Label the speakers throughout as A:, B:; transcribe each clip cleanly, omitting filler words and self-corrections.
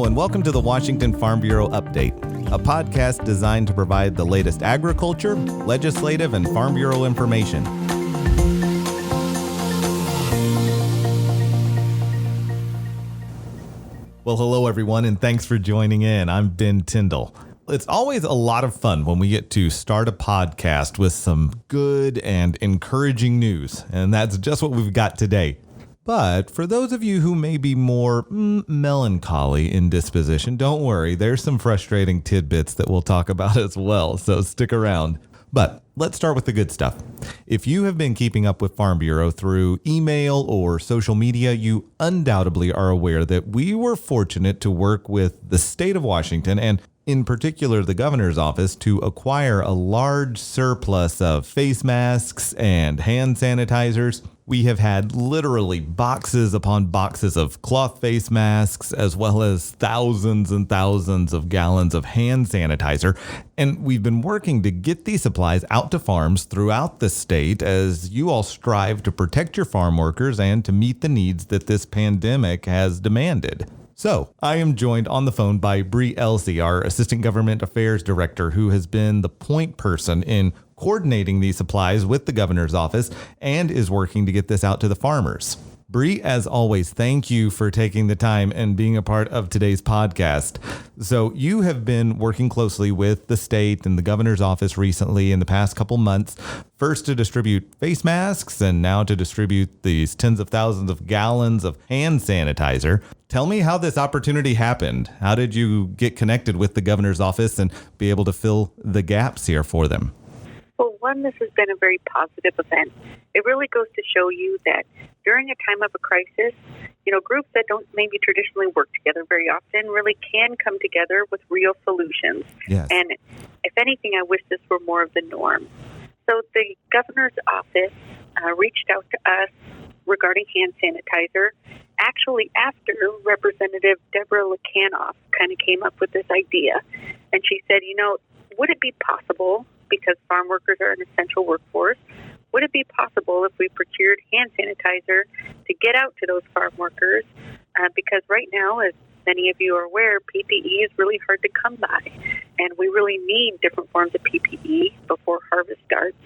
A: Hello, and welcome to the Washington Farm Bureau Update, a podcast designed to provide the latest agriculture, legislative, and Farm Bureau information. Well, hello, everyone, and thanks for joining in. I'm Ben Tyndall. It's always a lot of fun when we get to start a podcast with some good and encouraging news, and that's just what we've got today. But for those of you who may be more melancholy in disposition, don't worry, there's some frustrating tidbits that we'll talk about as well, so stick around. But let's start with the good stuff. If you have been keeping up with Farm Bureau through email or social media, you undoubtedly are aware that we were fortunate to work with the state of Washington and in particular the governor's office to acquire a large surplus of face masks and hand sanitizers. We have had literally boxes upon boxes of cloth face masks, as well as thousands and thousands of gallons of hand sanitizer. And we've been working to get these supplies out to farms throughout the state as you all strive to protect your farm workers and to meet the needs that this pandemic has demanded. So, I am joined on the phone by Bre Elsey, our Assistant Government Affairs Director, who has been the point person in coordinating these supplies with the governor's office and is working to get this out to the farmers. Bre, as always, thank you for taking the time and being a part of today's podcast. So you have been working closely with the state and the governor's office recently in the past couple months, first to distribute face masks and now to distribute these tens of thousands of gallons of hand sanitizer. Tell me how this opportunity happened. How did you get connected with the governor's office and be able to fill the gaps here for them?
B: Well, one, this has been a very positive event. It really goes to show you that during a time of a crisis, groups that don't maybe traditionally work together very often really can come together with real solutions.
A: Yes.
B: And if anything, I wish this were more of the norm. So the governor's office reached out to us regarding hand sanitizer, actually after Representative Bre Elsey kind of came up with this idea. And she said, would it be possible, because farm workers are an essential workforce, would it be possible if we procured hand sanitizer to get out to those farm workers? Because right now, as many of you are aware, PPE is really hard to come by, and we really need different forms of PPE before harvest starts.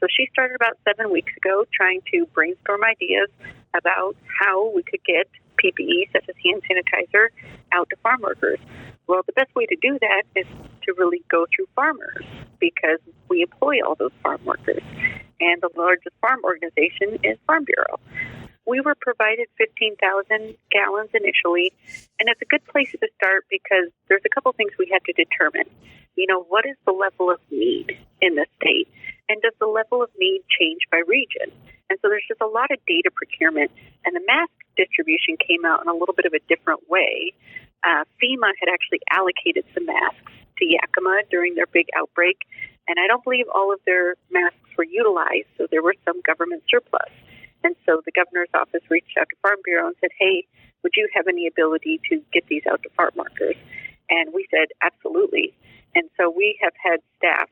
B: So she started about 7 weeks ago trying to brainstorm ideas about how we could get PPE, such as hand sanitizer, out to farm workers. Well, the best way to do that is to really go through farmers, because we employ all those farm workers. And the largest farm organization is Farm Bureau. We were provided 15,000 gallons initially, and it's a good place to start because there's a couple things we had to determine. What is the level of need in the state, and does the level of need change by region? And so there's just a lot of data procurement, and the mask distribution came out in a little bit of a different way. FEMA had actually allocated some masks to Yakima during their big outbreak, and I don't believe all of their masks were utilized, so there were some government surplus. And so the governor's office reached out to Farm Bureau and said, hey, would you have any ability to get these out to farm workers? And we said, absolutely. And so we have had staff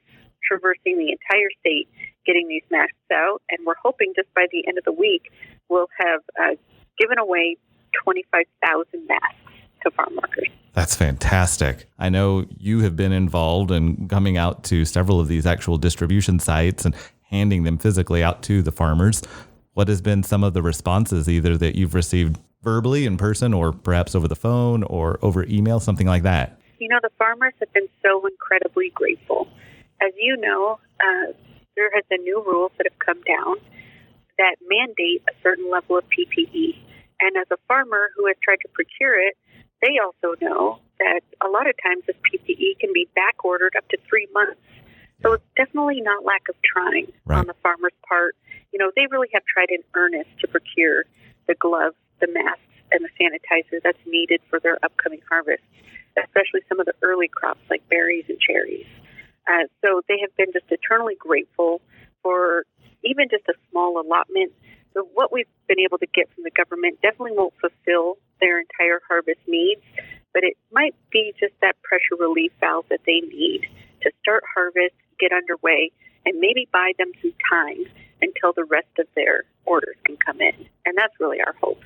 B: traversing the entire state getting these masks out, and we're hoping just by the end of the week we'll have given away 25,000 masks to farm workers.
A: That's fantastic. I know you have been involved in coming out to several of these actual distribution sites and handing them physically out to the farmers. What has been some of the responses either that you've received verbally in person or perhaps over the phone or over email, something like that?
B: The farmers have been so incredibly grateful. As you know, there has been new rules that have come down that mandate a certain level of PPE. And as a farmer who has tried to procure it, they also know that a lot of times this PPE can be back ordered up to 3 months. So it's definitely not lack of trying on the farmer's part. They really have tried in earnest to procure the gloves, the masks, and the sanitizer that's needed for their upcoming harvest, especially some of the early crops like berries and cherries. So they have been just eternally grateful for even just a small allotment. So what we've been able to get from the government definitely won't fulfill their entire harvest needs, but it might be just that pressure relief valve that they need to start harvest, get underway, and maybe buy them some time until the rest of their orders can come in. And that's really our hope.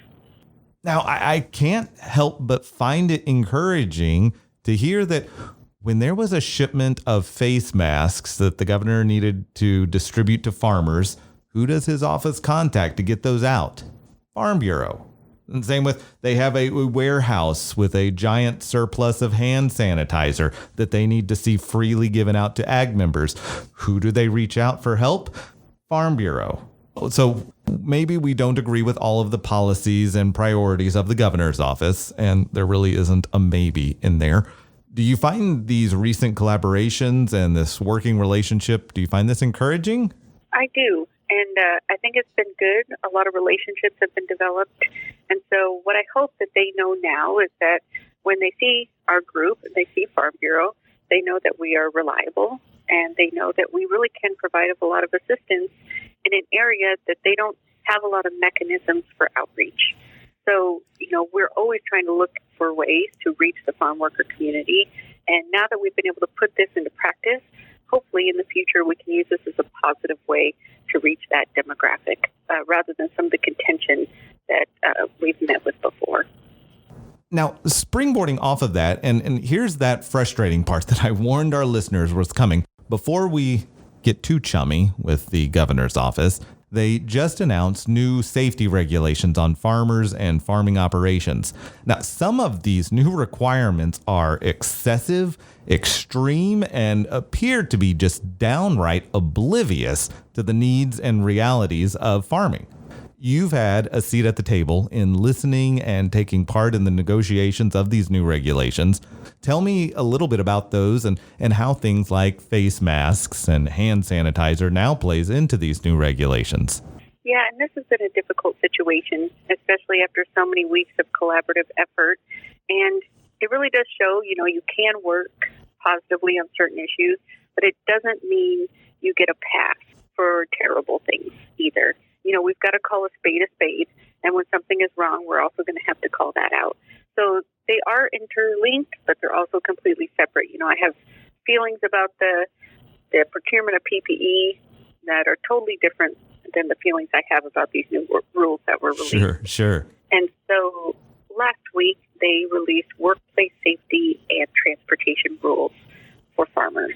A: Now, I can't help but find it encouraging to hear that when there was a shipment of face masks that the governor needed to distribute to farmers, who does his office contact to get those out? Farm Bureau. And same with, they have a warehouse with a giant surplus of hand sanitizer that they need to see freely given out to ag members. Who do they reach out for help? Farm Bureau. So maybe we don't agree with all of the policies and priorities of the governor's office, and there really isn't a maybe in there. Do you find these recent collaborations and this working relationship, do you find this encouraging?
B: I do. And I think it's been good. A lot of relationships have been developed. And so what I hope that they know now is that when they see our group, they see Farm Bureau, they know that we are reliable, and they know that we really can provide a lot of assistance in an area that they don't have a lot of mechanisms for outreach. So, we're always trying to look for ways to reach the farm worker community. And now that we've been able to put this into practice, hopefully in the future we can use this as a positive way to reach that demographic rather than some of the contention that we've met with before.
A: Now, springboarding off of that, and here's that frustrating part that I warned our listeners was coming. Before we get too chummy with the governor's office, they just announced new safety regulations on farmers and farming operations. Now, some of these new requirements are excessive, extreme, and appear to be just downright oblivious to the needs and realities of farming. You've had a seat at the table in listening and taking part in the negotiations of these new regulations. Tell me a little bit about those and how things like face masks and hand sanitizer now plays into these new regulations.
B: Yeah, and this has been a difficult situation, especially after so many weeks of collaborative effort. And it really does show, you can work positively on certain issues, but it doesn't mean you get a pass for terrible things either. We've got to call a spade, and when something is wrong, we're also going to have to call that out. So they are interlinked, but they're also completely separate. I have feelings about the procurement of PPE that are totally different than the feelings I have about these new rules that were released.
A: Sure.
B: And so last week, they released workplace safety and transportation rules for farmers.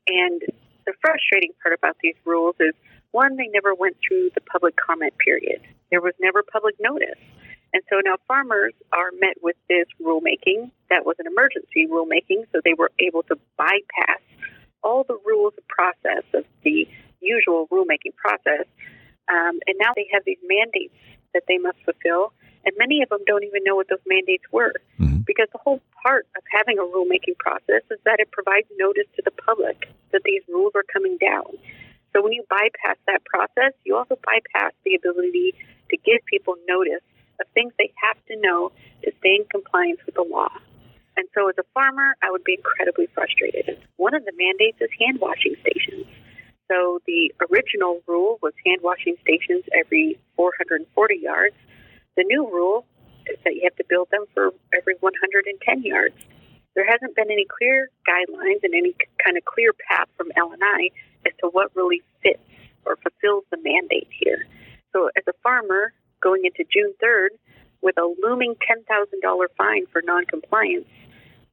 B: And the frustrating part about these rules is, one, they never went through the public comment period. There was never public notice. And so now farmers are met with this rulemaking that was an emergency rulemaking, so they were able to bypass all the rules of process of the usual rulemaking process. And now they have these mandates that they must fulfill, and many of them don't even know what those mandates were. Mm-hmm. Because the whole part of having a rulemaking process is that it provides notice to the public that these rules are coming down. So when you bypass that process, you also bypass the ability to give people notice of things they have to know to stay in compliance with the law. And so as a farmer, I would be incredibly frustrated. One of the mandates is hand washing stations. So the original rule was hand washing stations every 440 yards. The new rule is that you have to build them for every 110 yards. There hasn't been any clear guidelines and any kind of clear path from L&I as to what really fits or fulfills the mandate here. So as a farmer going into June 3rd with a looming $10,000 fine for noncompliance,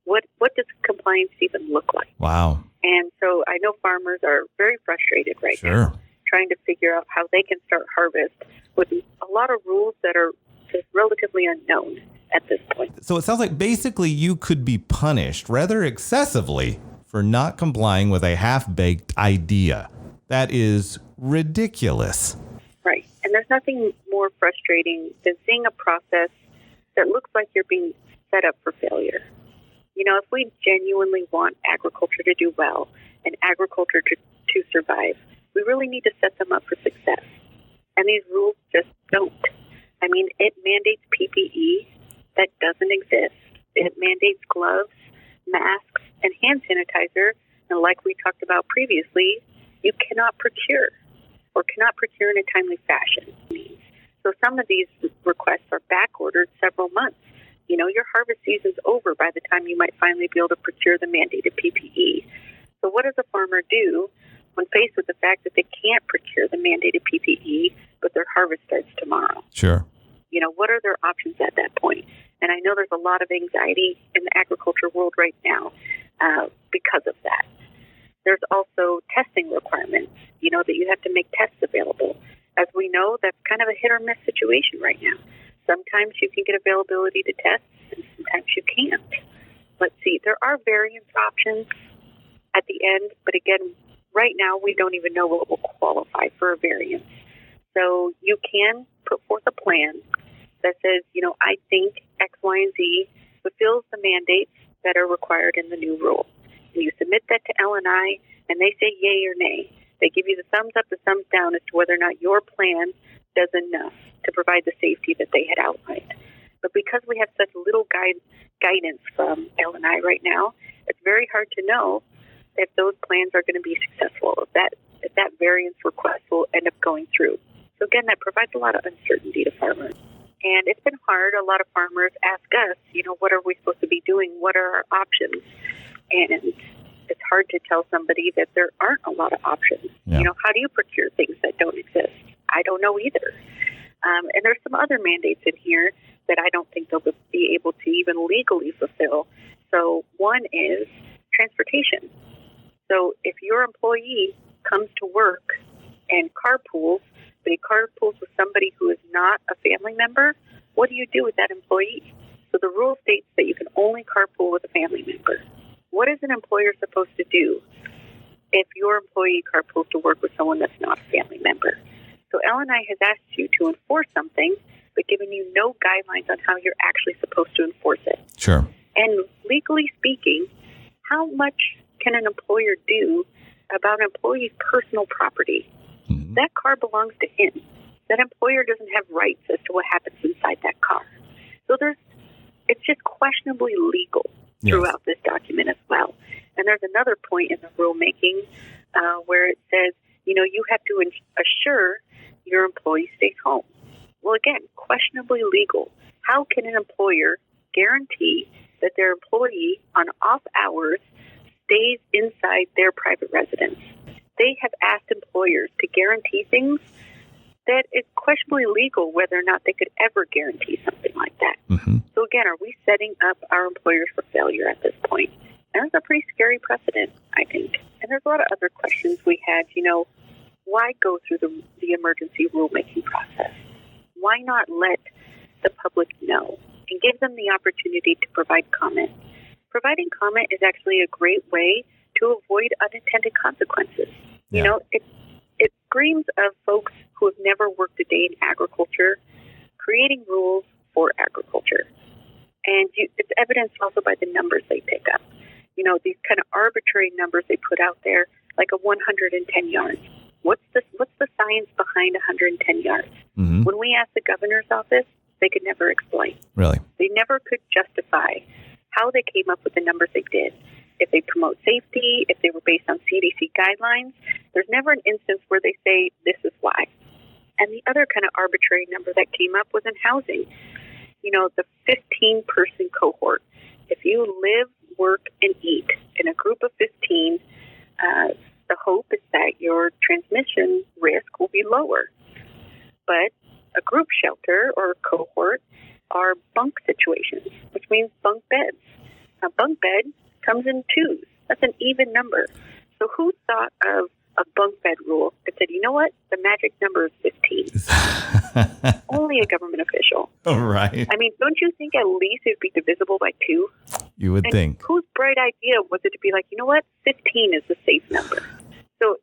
B: what does compliance even look like?
A: Wow.
B: And so I know farmers are very frustrated right now, trying to figure out how they can start harvest with a lot of rules that are just relatively unknown at this point.
A: So it sounds like basically you could be punished rather excessively for not complying with a half-baked idea. That is ridiculous.
B: Right. And there's nothing more frustrating than seeing a process that looks like you're being set up for failure. If we genuinely want agriculture to do well and agriculture to survive, we really need to set them up for success. And these rules just don't. I mean, it mandates PPE that doesn't exist. It mandates gloves, masks, and hand sanitizer. And like we talked about previously, you cannot procure in a timely fashion. So some of these requests are back ordered several months. Your harvest season's over by the time you might finally be able to procure the mandated PPE. So what does a farmer do when faced with the fact that they can't procure the mandated PPE, but their harvest starts tomorrow?
A: Sure.
B: What are their options at that point? And I know there's a lot of anxiety in the agriculture world right now because of that. There's also testing requirements, that you have to make tests available. As we know, that's kind of a hit or miss situation right now. Sometimes you can get availability to test, and sometimes you can't. Let's see, there are variance options at the end, but again, right now we don't even know what will qualify for a variance. So you can put forth a plan that says, I think X, Y, and Z fulfills the mandates that are required in the new rule. And you submit that to L&I, and they say yay or nay. They give you the thumbs up, the thumbs down as to whether or not your plan does enough to provide the safety that they had outlined. But because we have such little guidance from L&I right now, it's very hard to know if those plans are going to be successful, if that variance request will end up going through. So again, that provides a lot of uncertainty to farmers. And it's been hard. A lot of farmers ask us, what are we supposed to be doing? What are our options? And it's hard to tell somebody that there aren't a lot of options.
A: Yeah.
B: How do you procure things that don't exist? I don't know either. And there's some other mandates in here that I don't think they'll be able to even legally fulfill. So one is transportation. So if your employee comes to work and carpools, but he carpools with somebody who is not a family member, what do you do with that employee? So the rule states that you can only carpool with a family member. What is an employer supposed to do if your employee carpools to work with someone that's not a family member? So L&I has asked you to enforce something, but given you no guidelines on how you're actually supposed to enforce it.
A: Sure.
B: And legally speaking, how much can an employer do about an employee's personal property? Mm-hmm. That car belongs to him. That employer doesn't have rights as to what happens inside that car. So it's just questionably legal throughout this document as well. And there's another point in the rulemaking where it says, you have to assure your employee stays home. Well, again, questionably legal. How can an employer guarantee that their employee on off hours stays inside their private residence? They have asked employers to guarantee things that it's questionably legal whether or not they could ever guarantee something like that. Mm-hmm. So again, are we setting up our employers for failure at this point? And that's a pretty scary precedent, I think. And there's a lot of other questions we had. Why go through the emergency rulemaking process? Why not let the public know and give them the opportunity to provide comment? Providing comment is actually a great way to avoid unintended consequences.
A: Yeah.
B: It screams of folks who have never worked a day in agriculture, creating rules for agriculture. And it's evidenced also by the numbers they pick up. These kind of arbitrary numbers they put out there, like a 110 yards. What's the science behind 110 yards? Mm-hmm. When we asked the governor's office, they could never explain.
A: Really?
B: They never could justify how they came up with the numbers they did. If they promote safety, if they were based on CDC guidelines, there's never an instance where they say this is why. And the other kind of arbitrary number that came up was in housing. The 15-person cohort. If you live, work, and eat in a group of 15, the hope is that your transmission risk will be lower. But a group shelter or a cohort are bunk situations, which means bunk beds. A bunk bed comes in twos. That's an even number. So who thought of a bunk bed rule that said, you know what, the magic number is 15? Only a government official.
A: Oh, right.
B: I mean, don't you think at least it would be divisible by 2?
A: You would think.
B: Whose bright idea was it to be like, you know what, 15 is the safe number? So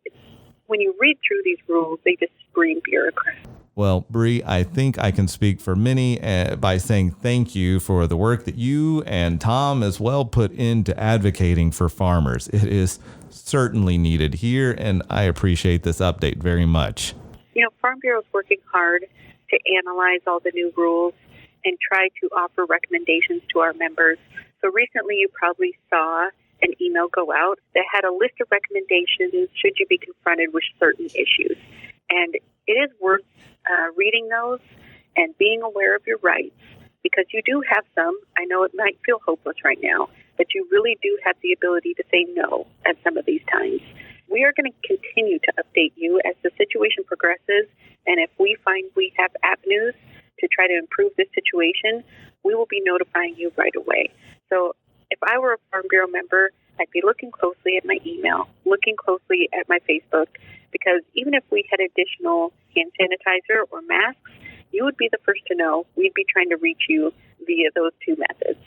B: when you read through these rules, they just scream bureaucrat.
A: Well, Bre, I think I can speak for many by saying thank you for the work that you and Tom as well put into advocating for farmers. It is certainly needed here, and I appreciate this update very much.
B: Farm Bureau is working hard to analyze all the new rules and try to offer recommendations to our members. So recently you probably saw an email go out that had a list of recommendations should you be confronted with certain issues. And it is worth reading those and being aware of your rights, because you do have some. I know it might feel hopeless right now, but you really do have the ability to say no at some of these times. We are going to continue to update you as the situation progresses, and if we find we have avenues to try to improve this situation, we will be notifying you right away. So if I were a Farm Bureau member, I'd be looking closely at my email, looking closely at my Facebook, because even if we had additional hand sanitizer or masks, you would be the first to know. We'd be trying to reach you via those two methods.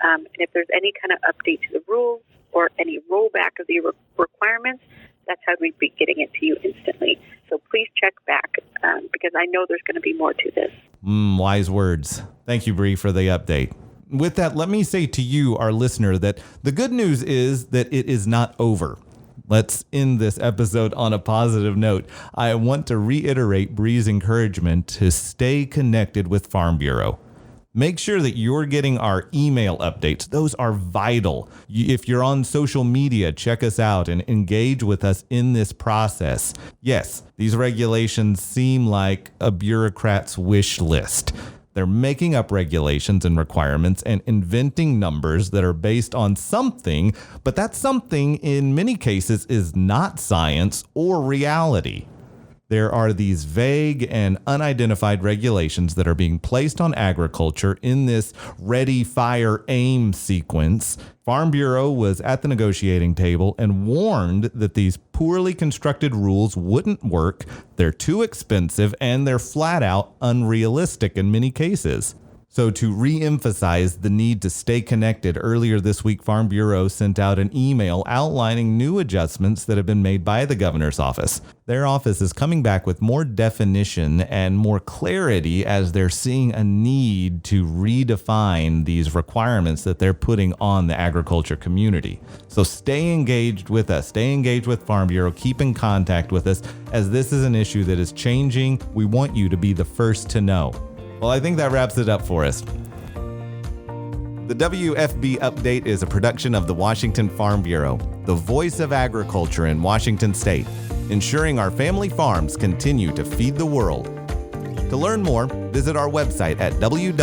B: And if there's any kind of update to the rules or any rollback of the requirements, that's how we'd be getting it to you instantly. So please check back because I know there's going to be more to this.
A: Wise words. Thank you, Bre, for the update. With that, let me say to you, our listener, that the good news is that it is not over. Let's end this episode on a positive note. I want to reiterate Bre's encouragement to stay connected with Farm Bureau. Make sure that you're getting our email updates. Those are vital. If you're on social media, check us out and engage with us in this process. Yes, these regulations seem like a bureaucrat's wish list. They're making up regulations and requirements and inventing numbers that are based on something, but that something in many cases is not science or reality. There are these vague and unidentified regulations that are being placed on agriculture in this ready, fire, aim sequence. Farm Bureau was at the negotiating table and warned that these poorly constructed rules wouldn't work, they're too expensive, and they're flat out unrealistic in many cases. So to re-emphasize the need to stay connected, earlier this week, Farm Bureau sent out an email outlining new adjustments that have been made by the governor's office. Their office is coming back with more definition and more clarity as they're seeing a need to redefine these requirements that they're putting on the agriculture community. So stay engaged with us, stay engaged with Farm Bureau, keep in contact with us as this is an issue that is changing. We want you to be the first to know. Well, I think that wraps it up for us. The WFB Update is a production of the Washington Farm Bureau, the voice of agriculture in Washington State, ensuring our family farms continue to feed the world. To learn more, visit our website at www.wsfb.com.